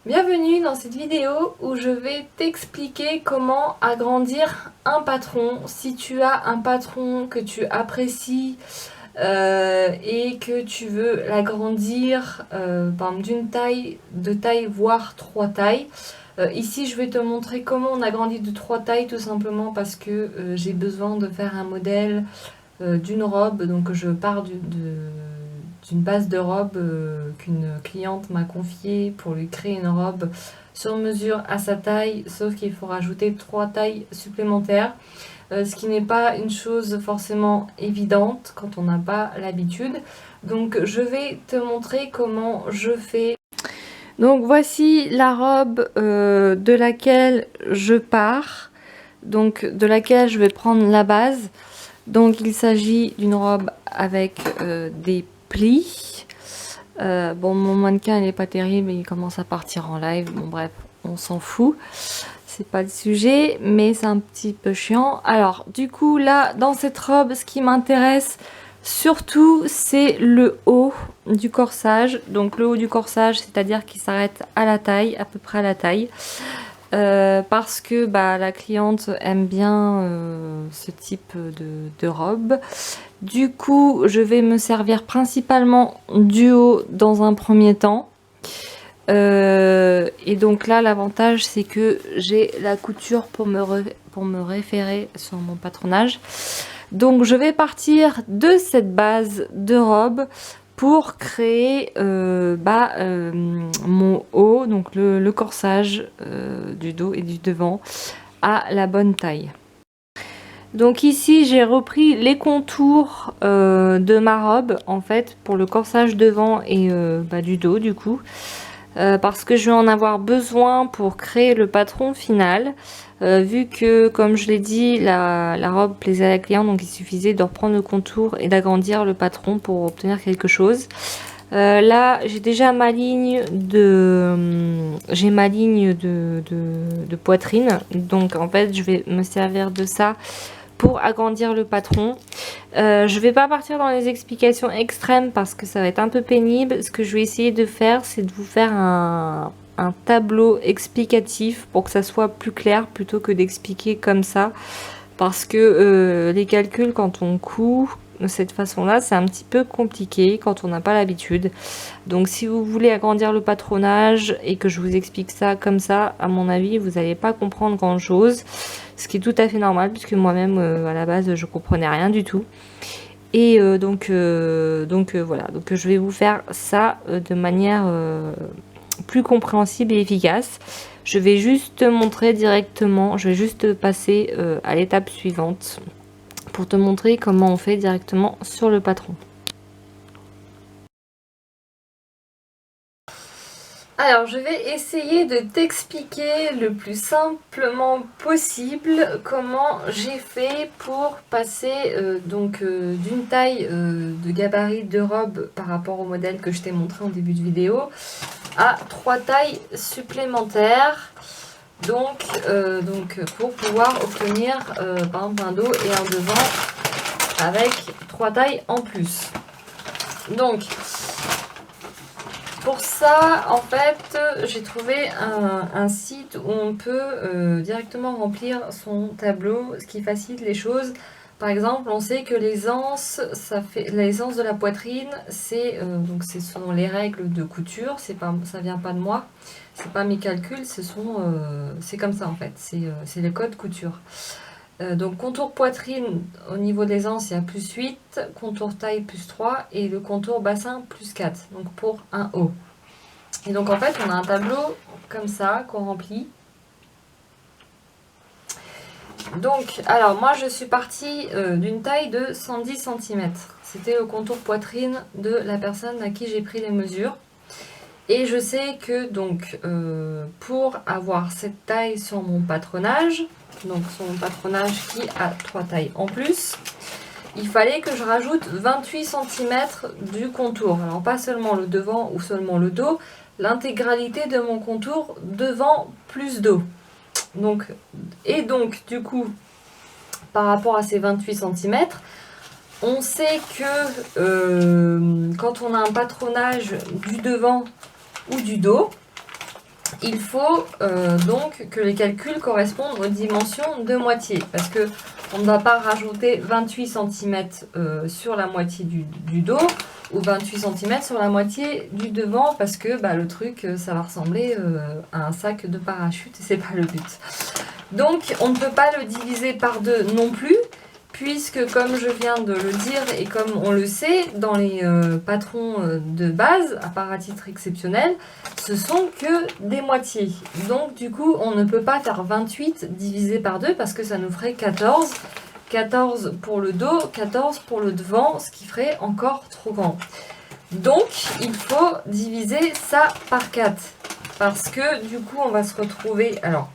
Bienvenue dans cette vidéo où je vais t'expliquer comment agrandir un patron. Si tu as un patron que tu apprécies et que tu veux l'agrandir par exemple d'une taille, deux tailles, voire trois tailles. Ici je vais te montrer comment on agrandit de trois tailles, tout simplement parce que j'ai besoin de faire un modèle d'une robe. Donc je pars d'une base de robe qu'une cliente m'a confiée pour lui créer une robe sur mesure à sa taille, sauf qu'il faut rajouter trois tailles supplémentaires, ce qui n'est pas une chose forcément évidente quand on n'a pas l'habitude. Donc je vais te montrer comment je fais. Donc voici la robe de laquelle je pars, donc de laquelle je vais prendre la base. Donc il s'agit d'une robe avec des plis. Bon, mon mannequin il est pas terrible, il commence à partir en live. Bon bref, on s'en fout. C'est pas le sujet, mais c'est un petit peu chiant. Alors du coup là, dans cette robe, ce qui m'intéresse surtout, c'est le haut du corsage. Donc le haut du corsage, c'est-à-dire qu'il s'arrête à la taille, à peu près à la taille. Parce que la cliente aime bien ce type de robe. Du coup, je vais me servir principalement du haut dans un premier temps. Et donc là, l'avantage, c'est que j'ai la couture pour me référer sur mon patronage. Donc je vais partir de cette base de robe pour créer mon haut, donc le corsage du dos et du devant à la bonne taille. Donc ici j'ai repris les contours de ma robe en fait pour le corsage devant et du dos du coup. Parce que je vais en avoir besoin pour créer le patron final, vu que comme je l'ai dit, la robe plaisait à la cliente, donc il suffisait de reprendre le contour et d'agrandir le patron pour obtenir quelque chose. Là j'ai déjà ma ligne de poitrine, donc en fait je vais me servir de ça pour agrandir le patron. Je vais pas partir dans les explications extrêmes parce que ça va être un peu pénible. Ce que je vais essayer de faire, c'est de vous faire un tableau explicatif pour que ça soit plus clair plutôt que d'expliquer comme ça. Parce que les calculs, quand on coud de cette façon-là, c'est un petit peu compliqué quand on n'a pas l'habitude. Donc si vous voulez agrandir le patronage et que je vous explique ça comme ça, à mon avis, vous n'allez pas comprendre grand-chose. Ce qui est tout à fait normal puisque moi-même, à la base, je comprenais rien du tout. Et donc voilà, donc je vais vous faire ça de manière plus compréhensible et efficace. Je vais juste te montrer directement, je vais juste passer à l'étape suivante pour te montrer comment on fait directement sur le patron. Alors je vais essayer de t'expliquer le plus simplement possible comment j'ai fait pour passer d'une taille de gabarit de robe par rapport au modèle que je t'ai montré en début de vidéo à trois tailles supplémentaires. Donc pour pouvoir obtenir par exemple un dos et un devant avec trois tailles en plus. Donc pour ça, en fait, j'ai trouvé un site où on peut directement remplir son tableau, ce qui facilite les choses. Par exemple, on sait que l'aisance, l'aisance de la poitrine, c'est selon les règles de couture. Ça vient pas de moi, c'est pas mes calculs, c'est comme ça en fait. C'est le code couture. Donc contour poitrine au niveau de l'aisance il y a plus 8, contour taille plus 3 et le contour bassin plus 4, donc pour un haut. Et donc en fait on a un tableau comme ça qu'on remplit. Donc alors moi je suis partie d'une taille de 110 cm. C'était le contour poitrine de la personne à qui j'ai pris les mesures. Et je sais que donc pour avoir cette taille sur mon patronage, donc son patronage qui a trois tailles en plus, il fallait que je rajoute 28 cm du contour. Alors pas seulement le devant ou seulement le dos, l'intégralité de mon contour devant plus dos. Donc du coup, par rapport à ces 28 cm, on sait que quand on a un patronage du devant ou du dos, il faut donc que les calculs correspondent aux dimensions de moitié. Parce que on ne va pas rajouter 28 cm sur la moitié du dos ou 28 cm sur la moitié du devant parce que le truc, ça va ressembler à un sac de parachute et c'est pas le but. Donc on ne peut pas le diviser par 2 non plus, puisque comme je viens de le dire et comme on le sait, dans les patrons de base, à part à titre exceptionnel, ce sont que des moitiés. Donc du coup, on ne peut pas faire 28 divisé par 2 parce que ça nous ferait 14. 14 pour le dos, 14 pour le devant, ce qui ferait encore trop grand. Donc, il faut diviser ça par 4. Parce que du coup, on va se retrouver... Alors,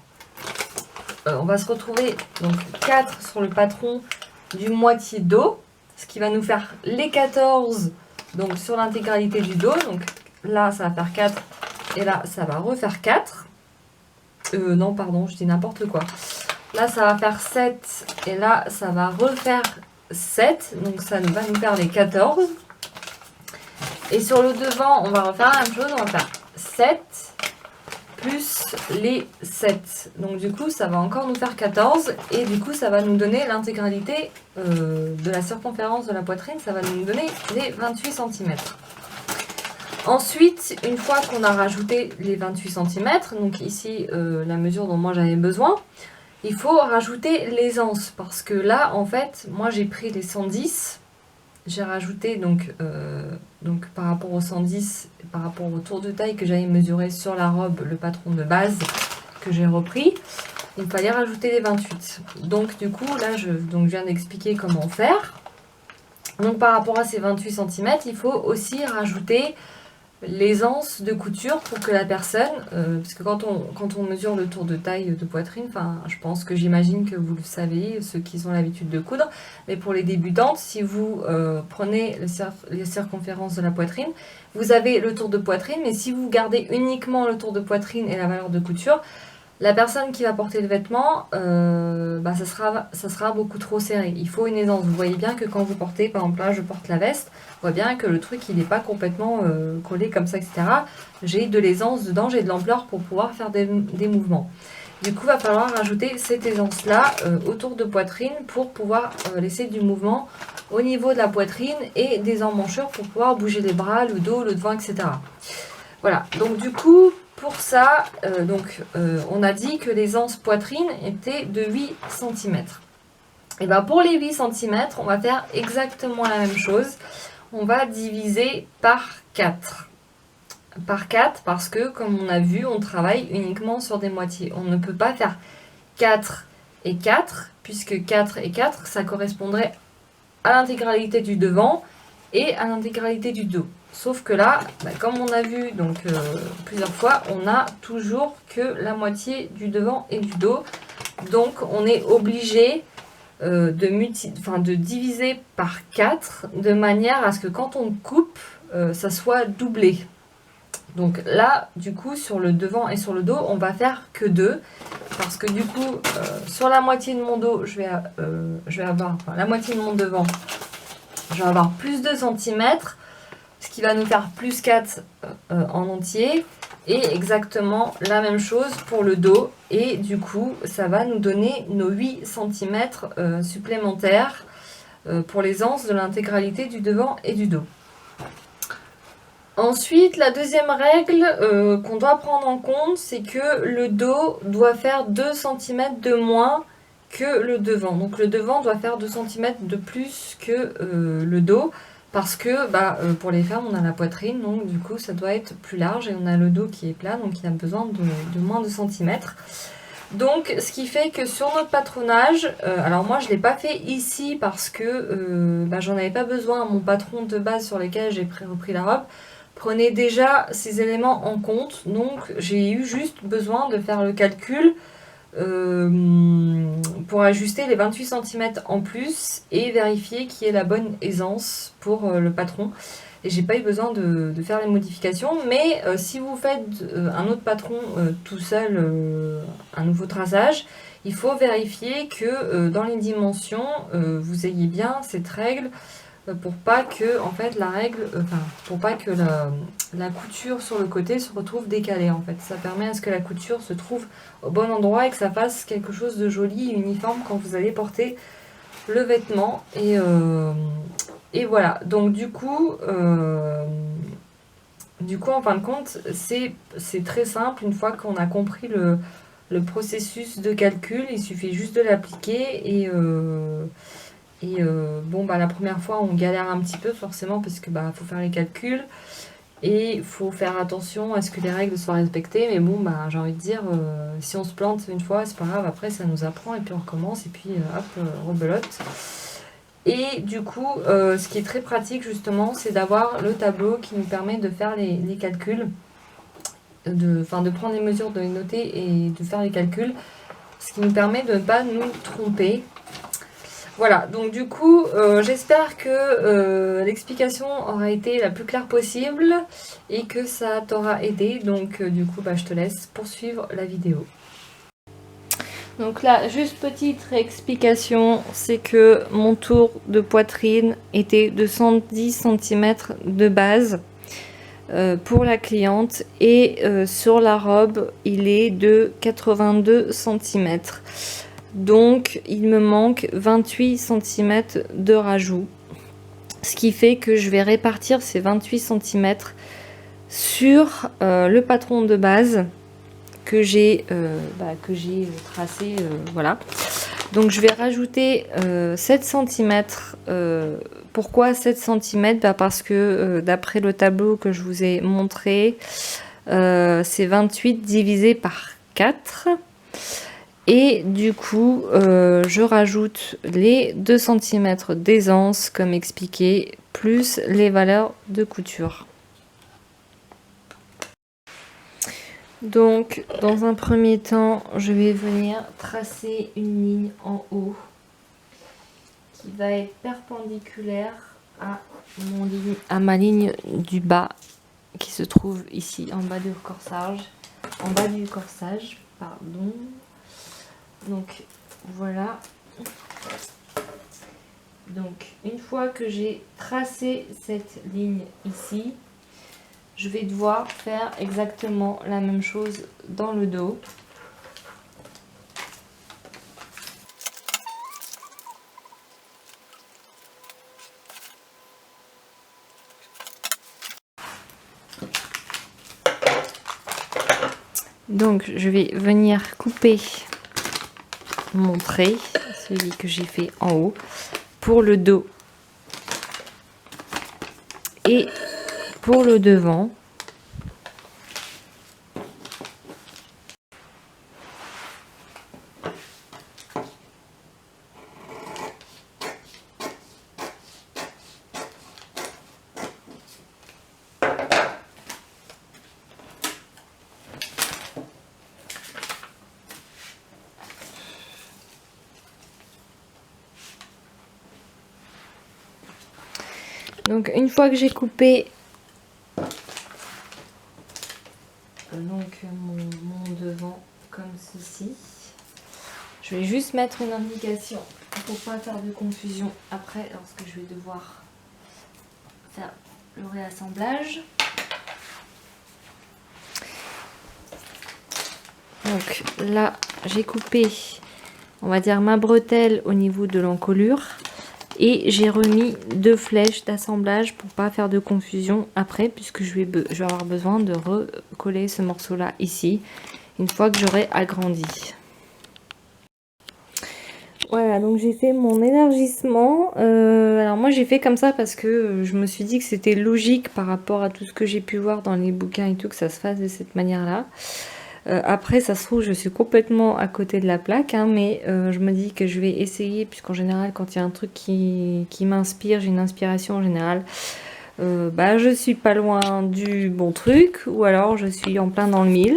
on va se retrouver donc 4 sur le patron du moitié dos, ce qui va nous faire les 14 donc sur l'intégralité du dos. Donc là, ça va faire 4 et là, ça va refaire 4. Non, pardon, je dis n'importe quoi. Là, ça va faire 7 et là, ça va refaire 7. Donc ça va nous faire les 14. Et sur le devant, on va refaire la même chose. On va faire 7 plus les 7. Donc du coup, ça va encore nous faire 14. Et du coup, ça va nous donner l'intégralité de la circonférence de la poitrine. Ça va nous donner les 28 cm. Ensuite, une fois qu'on a rajouté les 28 cm, donc ici, la mesure dont moi j'avais besoin, il faut rajouter les anses. Parce que là, en fait, moi j'ai pris les 110. J'ai rajouté donc par rapport aux 110, par rapport au tour de taille que j'avais mesuré sur la robe, le patron de base que j'ai repris, il fallait rajouter les 28. Donc du coup, là, je viens d'expliquer comment faire. Donc par rapport à ces 28 cm, il faut aussi rajouter les anses de couture pour que la personne, parce que quand on mesure le tour de taille de poitrine, je pense que j'imagine que vous le savez, ceux qui ont l'habitude de coudre, mais pour les débutantes, si vous prenez les circonférences de la poitrine, vous avez le tour de poitrine, mais si vous gardez uniquement le tour de poitrine et la valeur de couture, la personne qui va porter le vêtement, ça sera beaucoup trop serré. Il faut une aisance. Vous voyez bien que quand vous portez, par exemple là je porte la veste, on voit bien que le truc il n'est pas complètement collé comme ça, etc. J'ai de l'aisance dedans, j'ai de l'ampleur pour pouvoir faire des mouvements. Du coup, il va falloir rajouter cette aisance-là autour de poitrine pour pouvoir laisser du mouvement au niveau de la poitrine et des emmanchures pour pouvoir bouger les bras, le dos, le devant, etc. Voilà, donc du coup... Pour ça, on a dit que les anses poitrine étaient de 8 cm. Et bien pour les 8 cm, on va faire exactement la même chose. On va diviser par 4. Par 4 parce que, comme on a vu, on travaille uniquement sur des moitiés. On ne peut pas faire 4 et 4, puisque 4 et 4, ça correspondrait à l'intégralité du devant et à l'intégralité du dos. Sauf que là, comme on a vu plusieurs fois, on a toujours que la moitié du devant et du dos. Donc on est obligé de diviser par 4 de manière à ce que quand on coupe, ça soit doublé. Donc là, du coup, sur le devant et sur le dos, on va faire que 2. Parce que du coup, sur la moitié de mon dos, je vais avoir la moitié de mon devant, je vais avoir plus 2 cm. Ce qui va nous faire plus 4 en entier. Et exactement la même chose pour le dos. Et du coup, ça va nous donner nos 8 cm supplémentaires pour les anses de l'intégralité du devant et du dos. Ensuite, la deuxième règle qu'on doit prendre en compte, c'est que le dos doit faire 2 cm de moins que le devant. Donc le devant doit faire 2 cm de plus que le dos. Parce que pour les femmes, on a la poitrine, donc du coup, ça doit être plus large. Et on a le dos qui est plat, donc il a besoin de moins de centimètres. Donc, ce qui fait que sur notre patronage, alors moi, je ne l'ai pas fait ici parce que j'en avais pas besoin. Mon patron de base sur lequel j'ai repris la robe prenait déjà ces éléments en compte. Donc, j'ai eu juste besoin de faire le calcul pour ajuster les 28 cm en plus et vérifier qu'il y ait la bonne aisance pour le patron. Et j'ai pas eu besoin de faire les modifications, mais si vous faites un autre patron tout seul, un nouveau traçage, il faut vérifier que dans les dimensions, vous ayez bien cette règle pour pas que en fait la règle, enfin pour pas que la couture sur le côté se retrouve décalée en fait. Ça permet à ce que la couture se trouve au bon endroit et que ça fasse quelque chose de joli et uniforme quand vous allez porter le vêtement. Et voilà, donc du coup en fin de compte c'est très simple. Une fois qu'on a compris le processus de calcul, il suffit juste de l'appliquer bon, bah, la première fois, on galère un petit peu forcément parce que bah, faut faire les calculs et il faut faire attention à ce que les règles soient respectées. Mais bon, bah, j'ai envie de dire, si on se plante une fois, c'est pas grave, après ça nous apprend et puis on recommence et puis hop, rebelote. Et du coup, ce qui est très pratique justement, c'est d'avoir le tableau qui nous permet de faire les calculs, de prendre les mesures, de les noter et de faire les calculs, ce qui nous permet de ne pas nous tromper. Voilà, donc du coup, j'espère que l'explication aura été la plus claire possible et que ça t'aura aidé. Donc du coup, bah, je te laisse poursuivre la vidéo. Donc là, juste petite réexplication, c'est que mon tour de poitrine était de 110 cm de base pour la cliente et sur la robe, il est de 82 cm. Donc il me manque 28 cm de rajout, ce qui fait que je vais répartir ces 28 cm sur le patron de base que j'ai tracé, voilà. Donc je vais rajouter 7 cm. Pourquoi 7 cm? Parce que d'après le tableau que je vous ai montré, c'est 28 divisé par 4. Et du coup, je rajoute les 2 cm d'aisance, comme expliqué, plus les valeurs de couture. Donc, dans un premier temps, je vais venir tracer une ligne en haut qui va être perpendiculaire à ma ligne du bas qui se trouve ici en bas du corsage. Pardon. Donc voilà. Donc une fois que j'ai tracé cette ligne ici, je vais devoir faire exactement la même chose dans le dos. Donc je vais venir couper mon trait, celui que j'ai fait en haut, pour le dos et pour le devant. Donc une fois que j'ai coupé mon devant comme ceci, je vais juste mettre une indication pour pas faire de confusion après lorsque je vais devoir faire le réassemblage. Donc là j'ai coupé, on va dire, ma bretelle au niveau de l'encolure. Et j'ai remis 2 flèches d'assemblage pour pas faire de confusion après, puisque je vais avoir besoin de recoller ce morceau là ici une fois que j'aurai agrandi. Voilà, donc j'ai fait mon élargissement. Alors moi j'ai fait comme ça parce que je me suis dit que c'était logique par rapport à tout ce que j'ai pu voir dans les bouquins et tout, que ça se fasse de cette manière là. Après ça se trouve je suis complètement à côté de la plaque, hein, mais je me dis que je vais essayer, puisqu'en général quand il y a un truc qui m'inspire, j'ai une inspiration en général, bah je suis pas loin du bon truc, ou alors je suis en plein dans le mille.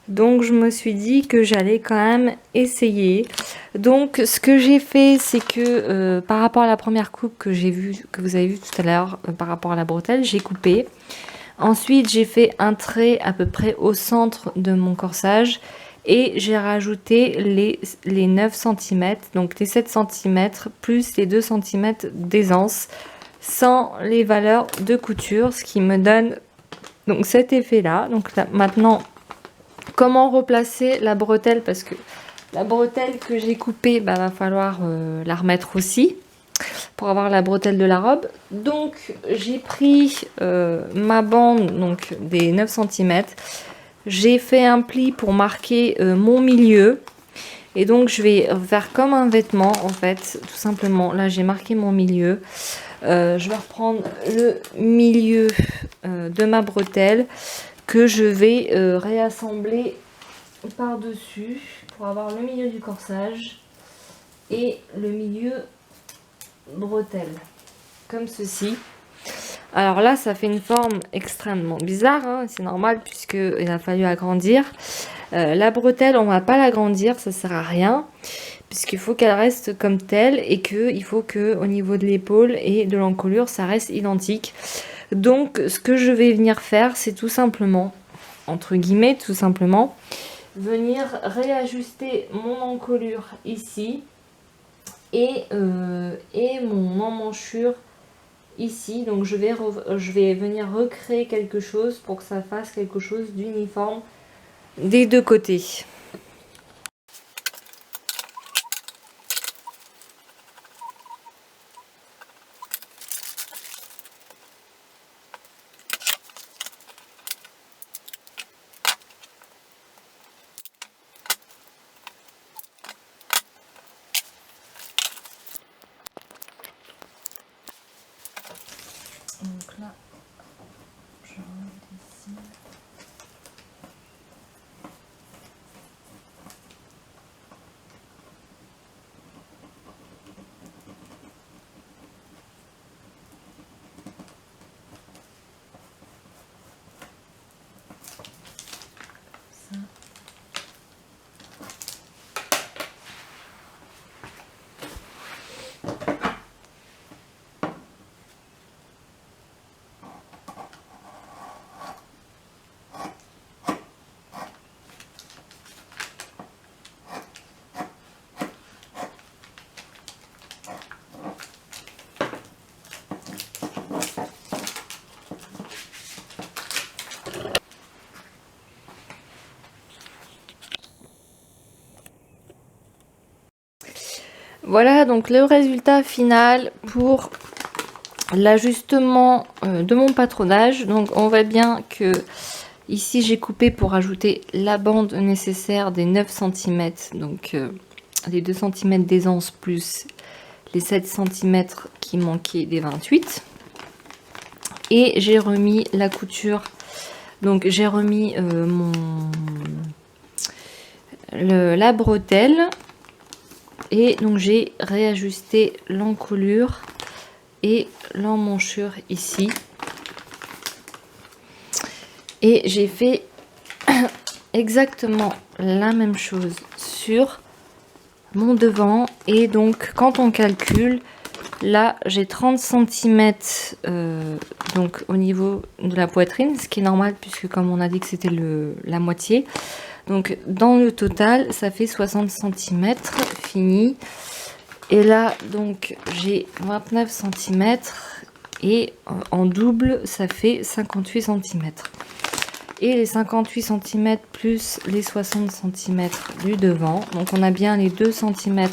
Donc je me suis dit que j'allais quand même essayer. Donc ce que j'ai fait, c'est que par rapport à la première coupe que vous avez vu tout à l'heure, par rapport à la bretelle, j'ai coupé. Ensuite, j'ai fait un trait à peu près au centre de mon corsage et j'ai rajouté les 9 cm, donc les 7 cm plus les 2 cm d'aisance sans les valeurs de couture, ce qui me donne donc cet effet là. Donc là, maintenant, comment replacer la bretelle, parce que la bretelle que j'ai coupée, bah, va falloir la remettre aussi pour avoir la bretelle de la robe. Donc j'ai pris ma bande, donc des 9 cm, j'ai fait un pli pour marquer mon milieu, et donc je vais faire comme un vêtement en fait, tout simplement. Là j'ai marqué mon milieu. Je vais reprendre le milieu de ma bretelle que je vais réassembler par dessus pour avoir le milieu du corsage et le milieu bretelle, comme ceci. Alors là ça fait une forme extrêmement bizarre, hein, c'est normal puisqu'il a fallu agrandir. La bretelle on va pas l'agrandir, ça sert à rien, puisqu'il faut qu'elle reste comme telle et qu'il faut que au niveau de l'épaule et de l'encolure ça reste identique. Donc ce que je vais venir faire, c'est tout simplement, entre guillemets, tout simplement, venir réajuster mon encolure ici et mon emmanchure ici. Donc je vais venir recréer quelque chose pour que ça fasse quelque chose d'uniforme des deux côtés. Donc là, je remonte ici. Ça. Voilà donc le résultat final pour l'ajustement de mon patronage. Donc on voit bien que ici j'ai coupé pour ajouter la bande nécessaire des 9 cm, donc les 2 cm d'aisance plus les 7 cm qui manquaient des 28. Et j'ai remis la couture, donc j'ai remis la bretelle, et donc j'ai réajusté l'encolure et l'emmanchure ici. Et j'ai fait exactement la même chose sur mon devant. Et donc quand on calcule, là j'ai 30 cm donc au niveau de la poitrine, ce qui est normal puisque comme on a dit que c'était la moitié. Donc dans le total ça fait 60 cm fini. Et là donc j'ai 29 cm et en double ça fait 58 cm. Et les 58 cm plus les 60 cm du devant. Donc on a bien les 2 cm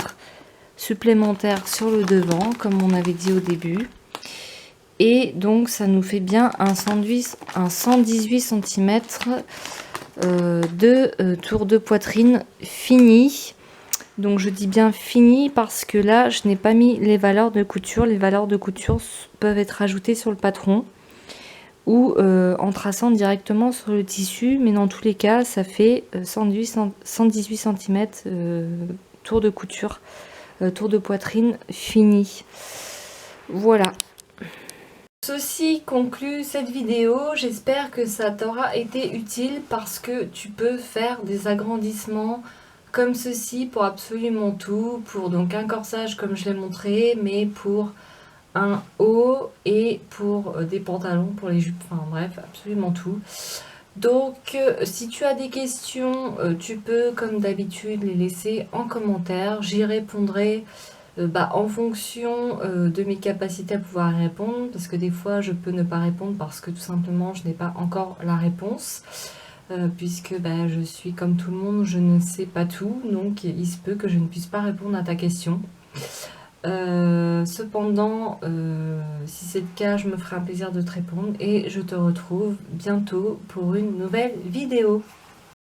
supplémentaires sur le devant comme on avait dit au début. Et donc ça nous fait bien un 118 cm de tour de poitrine fini. Donc je dis bien fini parce que là je n'ai pas mis les valeurs de couture. Les valeurs de couture peuvent être ajoutées sur le patron ou en traçant directement sur le tissu, mais dans tous les cas ça fait 118 cm tour de couture, tour de poitrine fini. Voilà. Ceci conclut cette vidéo. J'espère que ça t'aura été utile parce que tu peux faire des agrandissements comme ceci pour absolument tout, pour donc un corsage comme je l'ai montré, mais pour un haut et pour des pantalons, pour les jupes, enfin bref, absolument tout. Donc si tu as des questions, tu peux comme d'habitude les laisser en commentaire, j'y répondrai en fonction de mes capacités à pouvoir répondre, parce que des fois je peux ne pas répondre parce que tout simplement je n'ai pas encore la réponse, puisque je suis comme tout le monde, je ne sais pas tout, donc il se peut que je ne puisse pas répondre à ta question. Cependant, si c'est le cas, je me ferai un plaisir de te répondre et je te retrouve bientôt pour une nouvelle vidéo.